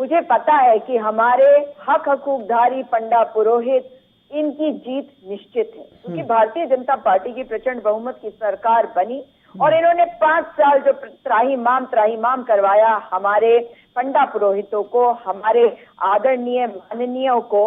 मुझे पता है कि हमारे हक हकूकधारी पंडा पुरोहित इनकी जीत निश्चित है, क्योंकि भारतीय जनता पार्टी की प्रचंड बहुमत की सरकार बनी और इन्होंने 5 साल जो त्राहिमाम करवाया हमारे पंडा पुरोहितों को, हमारे आदरणीय माननीयों को,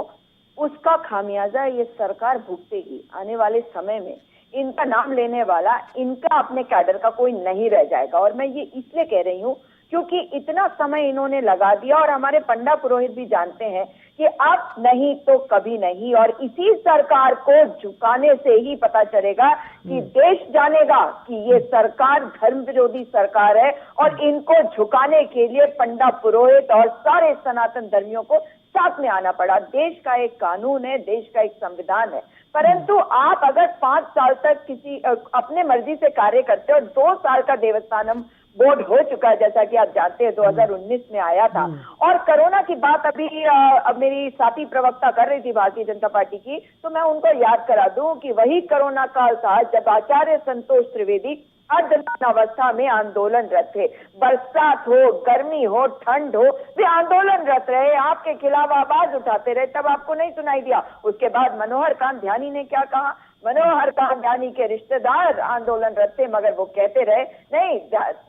उसका खामियाजा ये सरकार भुगतेगी। आने वाले समय में इनका नाम लेने वाला, इनका अपने कैडर का कोई नहीं रह जाएगा। और मैं ये इसलिए कह रही हूँ क्योंकि इतना समय इन्होंने लगा दिया और हमारे पंडा पुरोहित भी जानते हैं कि अब नहीं तो कभी नहीं, और इसी सरकार को झुकाने से ही पता चलेगा कि देश जानेगा कि ये सरकार धर्म विरोधी सरकार है। और इनको झुकाने के लिए पंडा पुरोहित और सारे सनातन धर्मियों को साथ में आना पड़ा। देश का एक कानून है, देश का एक संविधान है, परंतु आप अगर 5 साल तक किसी अपने मर्जी से कार्य करते हो, 2 साल का देवस्थानम बोर्ड हो चुका है, जैसा कि आप जानते हैं 2019 में आया था। और कोरोना की बात अभी अब मेरी साथी प्रवक्ता कर रही थी भारतीय जनता पार्टी की, तो मैं उनको याद करा दूं कि वही कोरोना काल था जब आचार्य संतोष त्रिवेदी अर्धनग्न अवस्था में आंदोलनरत थे। बरसात हो, गर्मी हो, ठंड हो, वे आंदोलनरत रहे, आपके खिलाफ आवाज उठाते रहे, तब आपको नहीं सुनाई दिया। उसके बाद मनोहर कांत ध्यानी ने क्या कहा? मनोहर कांत ध्यानी के रिश्तेदार आंदोलनरत थे, मगर वो कहते रहे नहीं,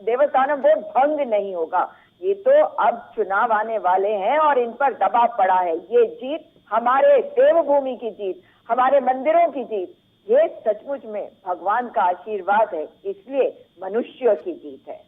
देवस्थानम बोर्ड भंग नहीं होगा। ये तो अब चुनाव आने वाले हैं और इन पर दबाव पड़ा है। ये जीत हमारे देवभूमि की जीत, हमारे मंदिरों की जीत, ये सचमुच में भगवान का आशीर्वाद है, इसलिए मनुष्यों की जीत है।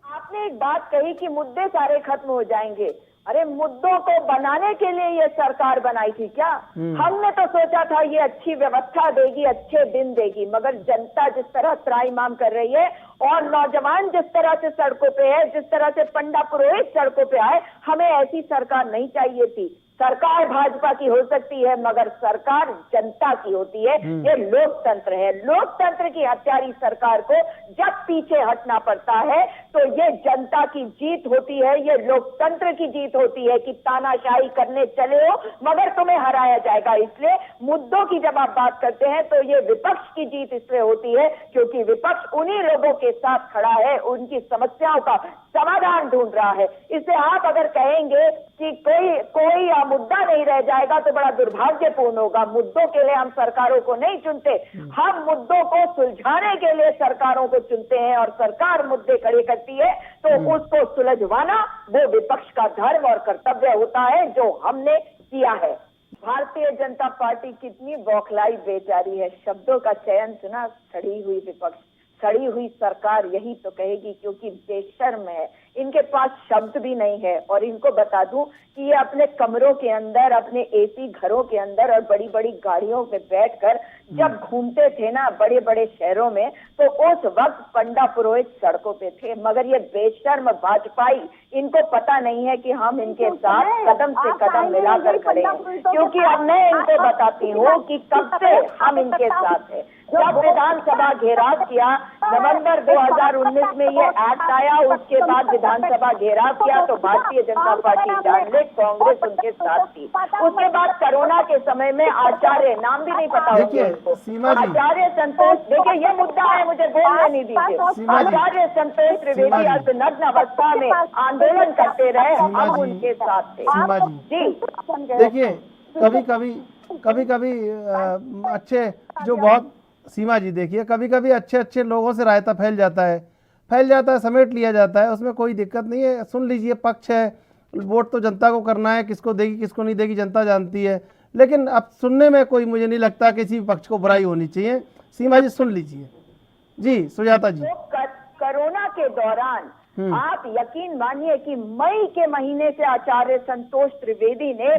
आपने एक बात कही कि मुद्दे सारे खत्म हो जाएंगे। अरे मुद्दों को बनाने के लिए ये सरकार बनाई थी क्या? हमने तो सोचा था ये अच्छी व्यवस्था देगी, अच्छे दिन देगी, मगर जनता जिस तरह त्राहिमाम कर रही है और नौजवान जिस तरह से सड़कों पे है, जिस तरह से पंडा पुरोहित सड़कों पे आए, हमें ऐसी सरकार नहीं चाहिए थी। सरकार भाजपा की हो सकती है, मगर सरकार जनता की होती है। ये लोकतंत्र है। लोकतंत्र की हत्यारी सरकार को जब पीछे हटना पड़ता है तो ये जनता की जीत होती है, ये लोकतंत्र की जीत होती है कि तानाशाही करने चले हो मगर तुम्हें हराया जाएगा। इसलिए मुद्दों की जब आप बात करते हैं तो ये विपक्ष की जीत इसलिए होती है क्योंकि विपक्ष उन्हीं लोगों के साथ खड़ा है, उनकी समस्याओं का समाधान ढूंढ रहा है। इससे आप अगर कहेंगे कि कोई मुद्दा नहीं रह जाएगा तो बड़ा दुर्भाग्यपूर्ण होगा। मुद्दों के लिए हम सरकारों को नहीं चुनते, हम मुद्दों को सुलझाने के लिए सरकारों को चुनते हैं, और सरकार मुद्दे खड़े करती है तो उसको सुलझवाना वो विपक्ष का धर्म और कर्तव्य होता है, जो हमने किया है। भारतीय जनता पार्टी कितनी बौखलाई बेचारी है। शब्दों का चयन सुना, सड़ी हुई विपक्ष, सड़ी हुई सरकार, यही तो कहेगी, क्योंकि बेशर्म है, इनके पास शब्द भी नहीं है। और इनको बता दूं कि ये अपने कमरों के अंदर, अपने एसी घरों के अंदर और बड़ी बड़ी गाड़ियों पे बैठकर जब घूमते थे ना बड़े बड़े शहरों में, तो उस वक्त पंडा पुरोहित सड़कों पे थे। मगर ये बेशर्म भाजपाई, इनको पता नहीं है कि हम इनके साथ कदम से कदम मिलाकर खड़े हैं। क्योंकि अब मैं इनको बताती हूँ कि कब से हम इनके साथ हैं। जब विधानसभा घेराव किया नवंबर 2019 में ये एक्ट आया, उसके बाद विधानसभा घेराव किया तो भारतीय जनता पार्टी जान ले कांग्रेस उनके साथ थी। उसके बाद कोरोना के समय में आचार्य, नाम भी नहीं पता होगा इनको, आचार्य संतोष, देखिए ये मुद्दा है, मुझे बोलने नहीं दीजिए। आचार्य संतोष त्रिवेदी अर्धनग्न अवस्था में आंदोलन करते रहे, हम उनके साथ थे। जी देखिए, कभी कभी अच्छे जो बहुत सीमा जी, देखिए कभी कभी अच्छे लोगों से रायता फैल जाता है, समेट लिया जाता है, उसमें कोई दिक्कत नहीं है। सुन लीजिए, पक्ष है, वोट तो जनता को करना है, किसको देगी किसको नहीं देगी जनता जानती है, लेकिन अब सुनने में कोई मुझे नहीं लगता किसी पक्ष को बुराई होनी चाहिए। सीमा जी सुन लीजिए। जी सुजाता जी, कोरोना के दौरान आप यकीन मानिए कि मई के महीने से आचार्य संतोष त्रिवेदी ने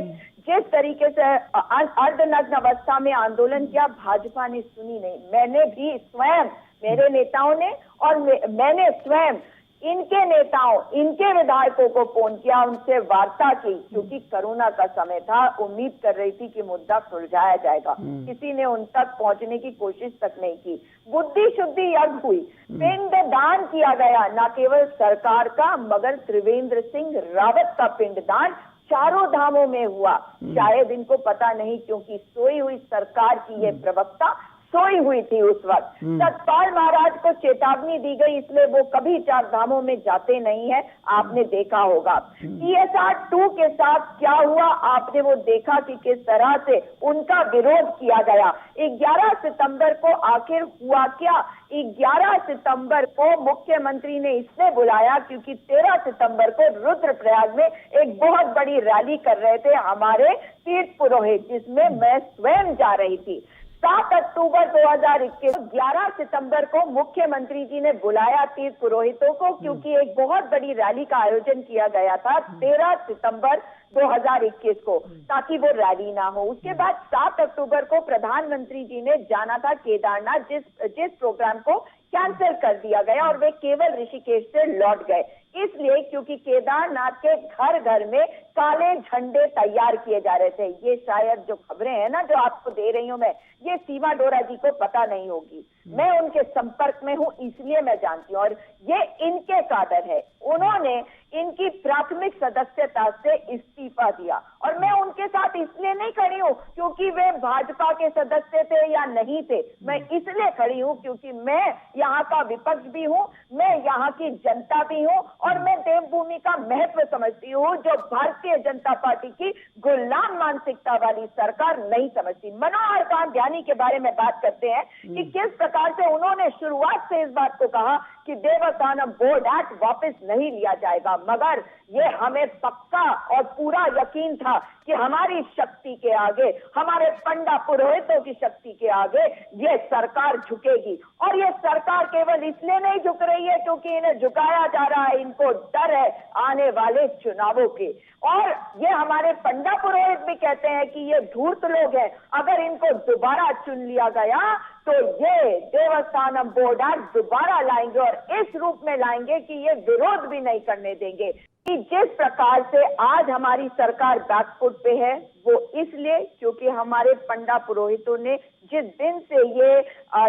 जिस तरीके से अर्धनग्न अवस्था में आंदोलन किया, भाजपा ने सुनी नहीं। मैंने भी स्वयं, मेरे नेताओं ने और मैंने स्वयं इनके नेताओं, इनके विधायकों को फोन किया, उनसे वार्ता की, क्योंकि कोरोना का समय था, उम्मीद कर रही थी कि मुद्दा सुलझाया जाएगा। किसी ने उन तक पहुंचने की कोशिश तक नहीं की। बुद्धि शुद्धि यज्ञ हुई, पिंड दान किया गया, न केवल सरकार का मगर त्रिवेंद्र सिंह रावत का पिंडदान चारों धामों में हुआ। शायद इनको पता नहीं, क्योंकि सोई हुई सरकार की ये प्रवक्ता सोई हुई थी उस वक्त। सतपाल महाराज को चेतावनी दी गई, इसलिए वो कभी चार धामों में जाते नहीं है, आपने देखा होगा। TSR 2 के साथ क्या हुआ आपने वो देखा कि किस तरह से उनका विरोध किया गया। 11 सितंबर को आखिर हुआ क्या? 11 सितंबर को मुख्यमंत्री ने इसलिए बुलाया क्योंकि 13 सितंबर को रुद्रप्रयाग में एक बहुत बड़ी रैली कर रहे थे हमारे तीर्थ पुरोहित, जिसमें मैं स्वयं जा रही थी। 7 अक्टूबर 2021, 11 सितंबर को मुख्यमंत्री जी ने बुलाया तीर्थ पुरोहितों को क्योंकि एक बहुत बड़ी रैली का आयोजन किया गया था 13 सितंबर 2021 को, ताकि वो रैली ना हो। उसके बाद 7 अक्टूबर को प्रधानमंत्री जी ने जाना था केदारनाथ, जिस प्रोग्राम को कैंसिल कर दिया गया और वे केवल ऋषिकेश से लौट गए, इसलिए क्योंकि केदारनाथ के घर घर में काले झंडे तैयार किए जा रहे थे। ये शायद जो खबरें हैं ना जो आपको दे रही हूं मैं, ये सीमा डोरा जी को पता नहीं होगी, मैं उनके संपर्क में हूं इसलिए मैं जानती हूं, और ये इनके काडर है। उन्होंने इनकी प्राथमिक सदस्यता से इस्तीफा दिया और मैं उनके साथ इसलिए नहीं खड़ी हूं क्योंकि वे भाजपा के सदस्य थे या नहीं थे, मैं इसलिए खड़ी हूं क्योंकि मैं यहाँ का विपक्ष भी हूं, मैं यहाँ की जनता भी हूं और मैं देवभूमि का महत्व समझती हूँ जो भारतीय जनता पार्टी की गुलाम मानसिकता वाली सरकार नहीं समझती। मनोहर कांत के बारे में बात करते हैं कि किस प्रकार से उन्होंने शुरुआत से इस बात को कहा कि देवस्थानम बोर्ड एक्ट वापस नहीं लिया जाएगा, मगर ये हमें पक्का और पूरा यकीन था कि हमारी शक्ति के आगे, हमारे पंडा पुरोहितों की शक्ति के आगे ये सरकार झुकेगी। और ये सरकार केवल इसलिए नहीं झुक रही है क्योंकि इन्हें झुकाया जा रहा है, इनको डर है आने वाले चुनावों के। और ये हमारे पंडा पुरोहित भी कहते हैं कि ये धूर्त लोग हैं, अगर इनको दोबारा चुन लिया गया तो ये देवस्थानम बोर्ड एक्ट दोबारा लाएंगे और इस रूप में लाएंगे कि ये विरोध भी नहीं करने देंगे। कि जिस प्रकार से आज हमारी सरकार बैकफुट पे है वो इसलिए क्योंकि हमारे पंडा पुरोहितों ने जिस दिन से ये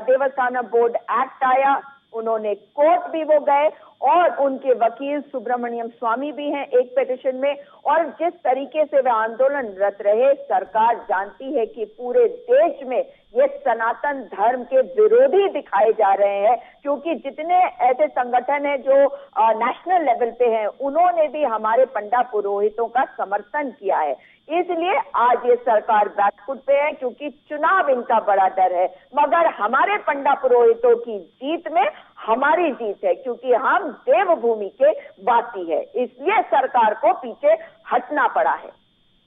देवस्थानम बोर्ड एक्ट आया, उन्होंने कोर्ट भी वो गए और उनके वकील सुब्रमण्यम स्वामी भी हैं एक पिटीशन में, और जिस तरीके से वे आंदोलनरत रहे, सरकार जानती है कि पूरे देश में ये सनातन धर्म के विरोधी दिखाए जा रहे हैं क्योंकि जितने ऐसे संगठन हैं जो नेशनल लेवल पे हैं उन्होंने भी हमारे पंडा पुरोहितों का समर्थन किया है। इसलिए आज ये सरकार बैकफुट पे है क्योंकि चुनाव इनका बड़ा डर है, मगर हमारे पंडा पुरोहितों की जीत में हमारी जीत है क्योंकि हम देवभूमि के वासी है, इसलिए सरकार को पीछे हटना पड़ा है।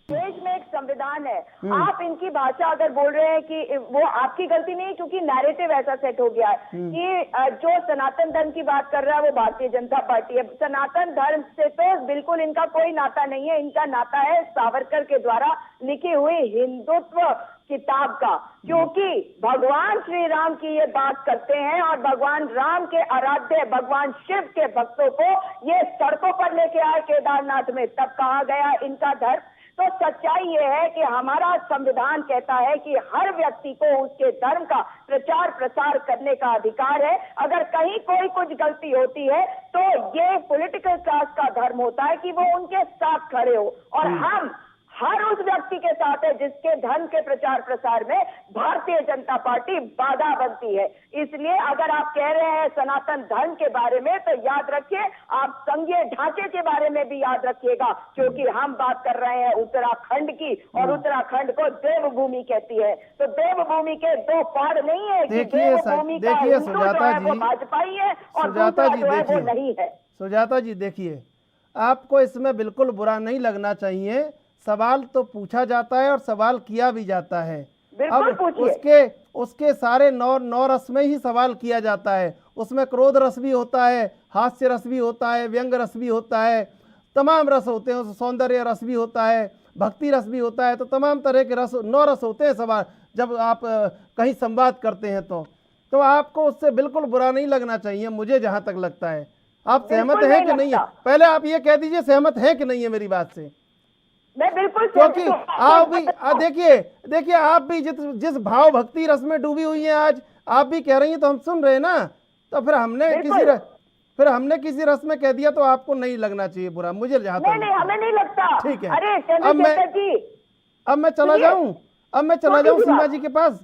देश में एक संविधान है, आप इनकी भाषा अगर बोल रहे हैं कि वो आपकी गलती नहीं है क्योंकि नैरेटिव ऐसा सेट हो गया है कि जो सनातन धर्म की बात कर रहा है वो भारतीय जनता पार्टी है। सनातन धर्म से तो बिल्कुल इनका कोई नाता नहीं है, इनका नाता है सावरकर के द्वारा लिखी हुई हिंदुत्व किताब का, क्योंकि भगवान श्री राम की ये बात करते हैं और भगवान राम के आराध्य भगवान शिव के भक्तों को ये सड़कों पर लेके आए केदारनाथ में, तब कहा गया इनका धर्म। तो सच्चाई ये है कि हमारा संविधान कहता है कि हर व्यक्ति को उसके धर्म का प्रचार प्रसार करने का अधिकार है। अगर कहीं कोई कुछ गलती होती है तो ये पॉलिटिकल क्लास का धर्म होता है कि वो उनके साथ खड़े हो, और हम हर उस व्यक्ति के साथ है जिसके धर्म के प्रचार प्रसार में भारतीय जनता पार्टी बाधा बनती है। इसलिए अगर आप कह रहे हैं सनातन धर्म के बारे में तो याद रखिए आप संघीय ढांचे के बारे में भी याद रखिएगा, क्योंकि हम बात कर रहे हैं उत्तराखंड की और उत्तराखंड को देवभूमि कहती है। तो देवभूमि के दो पार नहीं है कि देवभूमि का हिंदू जो है वो भाजपाई है और दूसरा जो है वो नहीं है। सुजाता जी देखिए, आपको इसमें बिल्कुल बुरा नहीं लगना चाहिए, सवाल तो पूछा जाता है और सवाल किया भी जाता है। अब उसके सारे नौ रस में ही सवाल किया जाता है, उसमें क्रोध रस भी होता है, हास्य रस भी होता है, व्यंग रस भी होता है, तमाम रस होते हैं, सौंदर्य रस भी होता है, भक्ति रस भी होता है, तो तमाम तरह के रस 9 रस होते हैं सवाल जब आप कहीं संवाद करते हैं तो आपको उससे बिल्कुल बुरा नहीं लगना चाहिए। मुझे जहां तक लगता है आप सहमत हैं कि नहीं है, पहले आप ये कह दीजिए सहमत है कि नहीं है मेरी बात से। मैं बिल्कुल, क्योंकि आप भी देखिए आप भी जिस भाव भक्ति रस में डूबी हुई हैं आज, आप भी कह रही हैं तो हम सुन रहे हैं ना, तो फिर हमने किसी रस में कह दिया तो आपको नहीं लगना चाहिए बुरा, मुझे जहां तक नहीं हमें नहीं लगता। ठीक है, अरे अब मैं चला जाऊं सीमा जी के पास।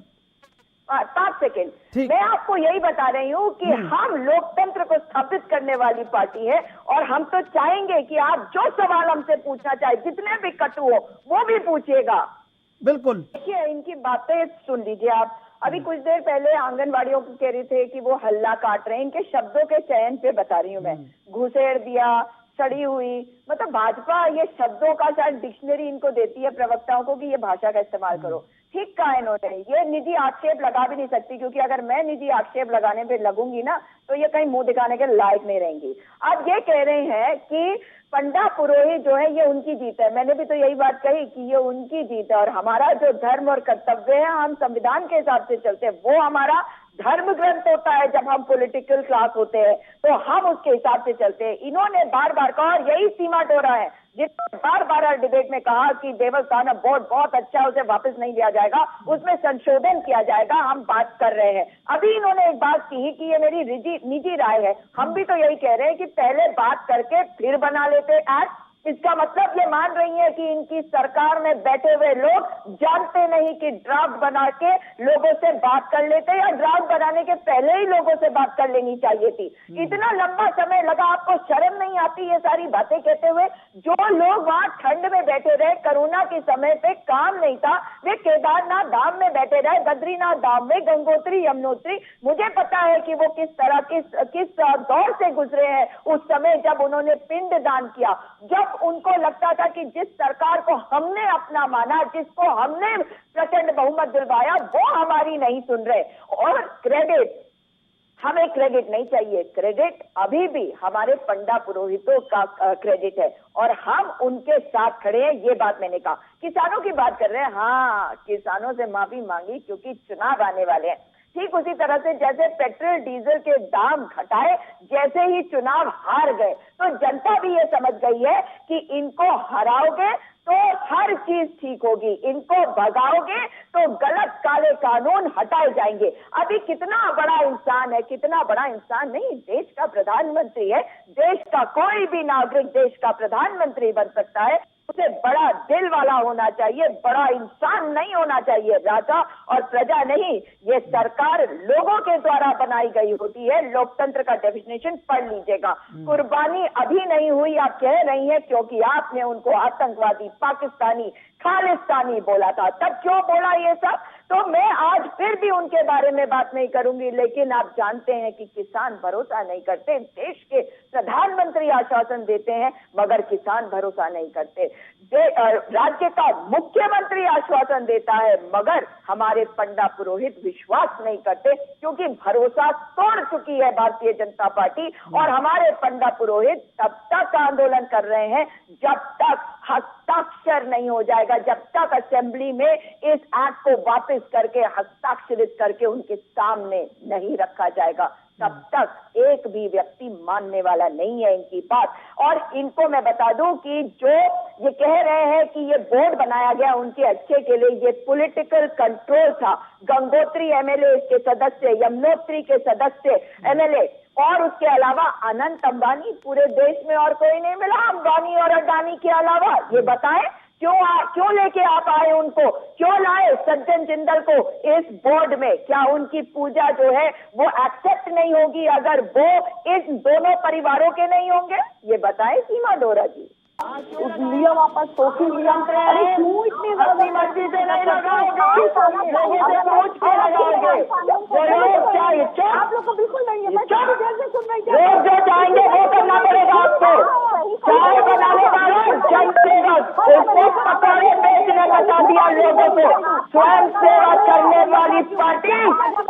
5 सेकेंड। ठीक। मैं आपको यही बता रही हूँ कि हम लोकतंत्र को स्थापित करने वाली पार्टी है और हम तो चाहेंगे कि आप जो सवाल हमसे पूछना चाहे, जितने भी कटु हो, वो भी पूछिएगा। बिल्कुल। देखिए, इनकी बातें सुन लीजिए आप। अभी कुछ देर पहले आंगनवाड़ियों को कह रहे थे कि वो हल्ला काट रहे हैं। इनके शब्दों के चयन पे बता रही हूँ मैं। घुसेड़ दिया, सड़ी हुई, मतलब भाजपा ये शब्दों का शायद डिक्शनरी इनको देती है प्रवक्ताओं को कि ये भाषा का इस्तेमाल करो। ठीक कहा इन्होंने। ये निजी आक्षेप लगा भी नहीं सकती, क्योंकि अगर मैं निजी आक्षेप लगाने पे लगूंगी ना तो ये कहीं मुंह दिखाने के लायक नहीं रहेंगी। अब ये कह रहे हैं कि पंडा पुरोहित जो है ये उनकी जीत है। मैंने भी तो यही बात कही कि ये उनकी जीत है और हमारा जो धर्म और कर्तव्य है, हम संविधान के हिसाब से चलते हैं। वो हमारा धर्म ग्रंथ होता है। जब हम पॉलिटिकल क्लास होते हैं तो हम उसके हिसाब से चलते हैं। इन्होंने बार बार कहा, और यही सीमा डोरा है जिसने बार बार डिबेट में कहा कि देवस्थानम बोर्ड बहुत अच्छा, उसे वापस नहीं लिया जाएगा, उसमें संशोधन किया जाएगा। हम बात कर रहे हैं। अभी इन्होंने एक बात की कि ये मेरी निजी राय है। हम भी तो यही कह रहे हैं कि पहले बात करके फिर बना लेते एक्ट। इसका मतलब ये मान रही है कि इनकी सरकार में बैठे हुए लोग जानते नहीं कि ड्राफ्ट बना के लोगों से बात कर लेते, या ड्राफ्ट बनाने के पहले ही लोगों से बात कर लेनी चाहिए थी। इतना लंबा समय लगा। आपको शर्म नहीं आती ये सारी बातें कहते हुए? जो लोग वहां ठंड में बैठे रहे, कोरोना के समय पे काम नहीं था, वे केदारनाथ धाम में बैठे रहे, बद्रीनाथ धाम में, गंगोत्री यमुनोत्री। मुझे पता है कि वो किस तरह किस दौर से गुजरे हैं उस समय जब उन्होंने पिंड दान किया, जब उनको लगता था कि जिस सरकार को हमने अपना माना, जिसको हमने प्रचंड बहुमत दिलवाया, वो हमारी नहीं सुन रहे। और क्रेडिट, हमें क्रेडिट नहीं चाहिए। क्रेडिट अभी भी हमारे पंडा पुरोहितों का क्रेडिट है और हम उनके साथ खड़े हैं। ये बात मैंने कहा। किसानों की बात कर रहे हैं। हाँ, किसानों से माफी मांगी क्योंकि चुनाव आने वाले हैं। ठीक उसी तरह से जैसे पेट्रोल डीजल के दाम घटाए, जैसे ही चुनाव हार गए तो जनता भी ये समझ गई है कि इनको हराओगे तो हर चीज ठीक होगी, इनको भगाओगे तो गलत काले कानून हटाए जाएंगे। अभी कितना बड़ा इंसान है, कितना बड़ा इंसान नहीं, देश का प्रधानमंत्री है। देश का कोई भी नागरिक देश का प्रधानमंत्री बन सकता है। उसे बड़ा दिल वाला होना चाहिए, बड़ा इंसान नहीं होना चाहिए। राजा और प्रजा नहीं, ये सरकार लोगों के द्वारा बनाई गई होती है। लोकतंत्र का डेफिनेशन पढ़ लीजिएगा। कुर्बानी अभी नहीं हुई, आप कह रही हैं, क्योंकि आपने उनको आतंकवादी, पाकिस्तानी, खालिस्तानी बोला था। तब क्यों बोला ये सब? तो मैं आज फिर भी उनके बारे में बात नहीं करूंगी। लेकिन आप जानते हैं कि किसान भरोसा नहीं करते। देश के प्रधानमंत्री आश्वासन देते हैं मगर किसान भरोसा नहीं करते। राज्य का मुख्यमंत्री आश्वासन देता है मगर हमारे पंडा पुरोहित विश्वास नहीं करते, क्योंकि भरोसा तोड़ चुकी है भारतीय जनता पार्टी। और हमारे पंडा पुरोहित तब तक आंदोलन कर रहे हैं जब तक हस्ताक्षर नहीं हो जाएगा, जब तक असेंबली में इस एक्ट को वापस करके हस्ताक्षरित करके उनके सामने नहीं रखा जाएगा, तब तक एक भी व्यक्ति मानने वाला नहीं है इनकी बात। और इनको मैं बता दूं कि जो ये कह रहे हैं कि ये बोर्ड बनाया गया उनके अच्छे के लिए, ये पॉलिटिकल कंट्रोल था। गंगोत्री एमएलए के सदस्य, यमुनोत्री के सदस्य एमएलए, और उसके अलावा अनंत अंबानी, पूरे देश में और कोई नहीं मिला अंबानी और अडानी के अलावा। ये बताएं क्यों लेके आप आए उनको, क्यों लाए सज्जन जिंदल को इस बोर्ड में? क्या उनकी पूजा जो है वो एक्सेप्ट नहीं होगी अगर वो इन दोनों परिवारों के नहीं होंगे? ये बताएं सीमा डोरा जी। लिया वापस सोफी लिया। अरे क्यों इतनी अपनी मर्जी से नहीं लगाओगे, लोगों से पूछ के लगाओगे। आप लोग को बिल्कुल नहीं है। मैं काफी देर से सुन रही थी। लोग जो चाहेंगे वो करना पड़ेगा आपको। चाय बनाने वाला जन सेवक, उसने पकौड़े बेचने बता दिया लोगों को। स्वयं सेवा करने वाली पार्टी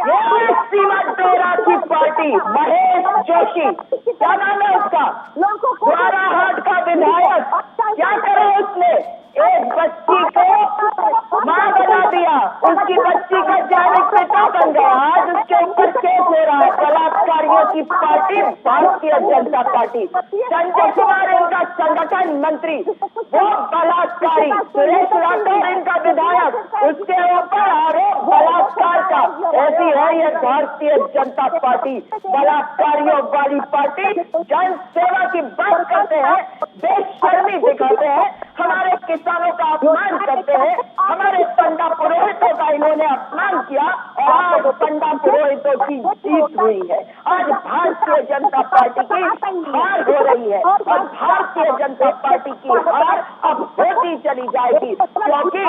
ये सीमा डोरा की पार्टी। महेश जोशी, क्या नाम है उसका, द्वाराहाट का विधायक, क्या करा उसने? एक बच्ची को मां बना दिया, उसकी बच्ची का जैविक पिता बन गया। आज उसके ऊपर केस हो रहा है। बलात्कारियों की पार्टी भारतीय जनता पार्टी। संजय कुमार इनका संगठन मंत्री, वो बलात्कारी। सुरेश राठौर इनका विधायक, उसके ऊपर आरोप बलात्कार का। ऐसी है रही है भारतीय जनता पार्टी, बलात्कारियों वाली पार्टी। जन सेवा की बात करते हैं, बेशर्मी दिखाते हैं, हमारे किसानों का अपमान करते हैं, हमारे पंडा पुरोहितों का इन्होंने अपमान किया और आज पंडा पुरोहितों की जीत हुई है। आज भारतीय जनता पार्टी की हार हो रही है और भारतीय जनता पार्टी की हार अब होती चली जाएगी, क्योंकि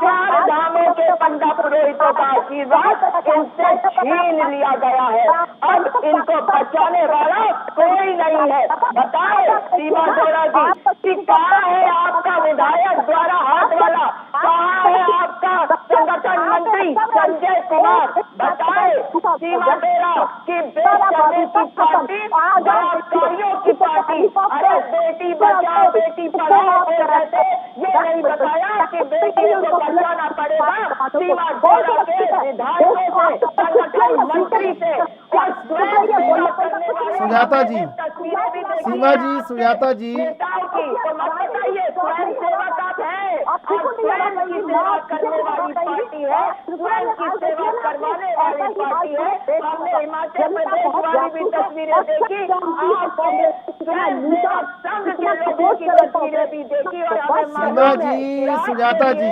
4 धामों के पंडा पुरोहितों का आशीर्वाद इनसे छीन लिया गया है। अब इनको बचाने वाला कोई नहीं है। बताए सीमा जोड़ा जी कि कहाँ है आपका विधायक द्वारा हाथ वाला, कहाँ है आपका संगठन मंत्री संजय कुमार? बताए सीमा जोड़ा की बेचने की पार्टी, बलात्कारियों की पार्टी। अरे बेटी बचाओ बेटी पढ़ाओ बोल रहे थे, ये नहीं बताया कि बेटियों को बचाना पड़ेगा सीमा जोड़ा के विधायकों से, संगठन मंत्री से और स्वयं सेवा करने वाले सुजाता जी, तस्वीरें भी देखी सीमा जी, सुजाता जी, नेताओं की। तो मत बताइए स्वयं सेवक आप हैं और स्वयं की सेवा करने वाली पार्टी है, स्वयं की सेवा करवाने वाली पार्टी है। हमने हिमाचल प्रदेश वाली भी तस्वीरें देखी, आपने स्वयं सेवक संघ के लोगों की तस्वीरें भी देखी और हमें सीमा जी, सुजाता जी,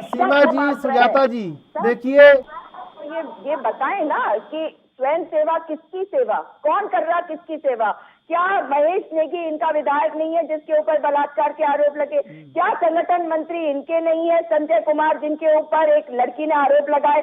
सीमा जी, सुजाता जी, देखिए ये बताएं ना कि स्वयं सेवा किसकी सेवा, कौन कर रहा किसकी सेवा? क्या महेश नेगी इनका विधायक नहीं है जिसके ऊपर बलात्कार के आरोप लगे? क्या संगठन मंत्री इनके नहीं है संजय कुमार जिनके ऊपर एक लड़की ने आरोप लगाए?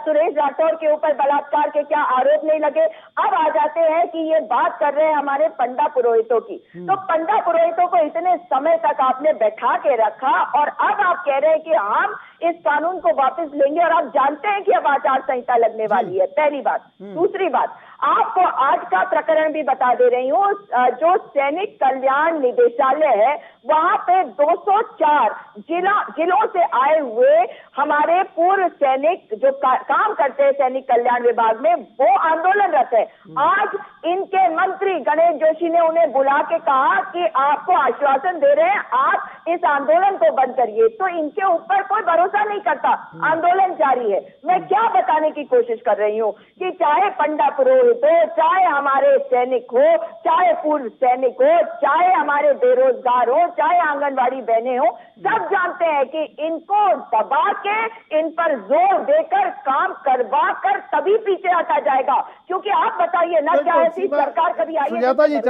सुरेश राठौर के ऊपर बलात्कार के क्या आरोप नहीं लगे? अब आ जाते हैं कि ये बात कर रहे हैं हमारे पंडा पुरोहितों की। तो पंडा पुरोहितों को इतने समय तक आपने बैठा के रखा और अब आप कह रहे हैं कि हम इस कानून को वापस लेंगे और आप जानते हैं कि अब आचार संहिता लगने वाली है, पहली बात। दूसरी बात, आपको आज का प्रकरण भी बता दे रही हूँ, जो सैनिक कल्याण निदेशालय है वहां पे 204 जिलों से आए हुए हमारे पूर्व सैनिक जो काम करते हैं सैनिक कल्याण विभाग में, वो आंदोलनरत है। आज इनके मंत्री गणेश जोशी ने उन्हें बुला के कहा कि आपको आश्वासन दे रहे हैं आप इस आंदोलन को बंद करिए, तो इनके ऊपर कोई भरोसा नहीं करता, आंदोलन जारी है। मैं क्या बताने की कोशिश कर रही हूँ कि चाहे पंडा पुरोहित हो, चाहे हमारे सैनिक हो, चाहे पूर्व सैनिक हो, चाहे हमारे बेरोजगार हो, चाहे आंगनवाड़ी बहनें हो, सब जानते हैं कि इनको दबा के इन पर जोर देकर काम करवा कर तभी पीछे हटा जाएगा। क्योंकि आप बताइए ना, क्या ऐसी सरकार कभी आई है? सुजाता जी,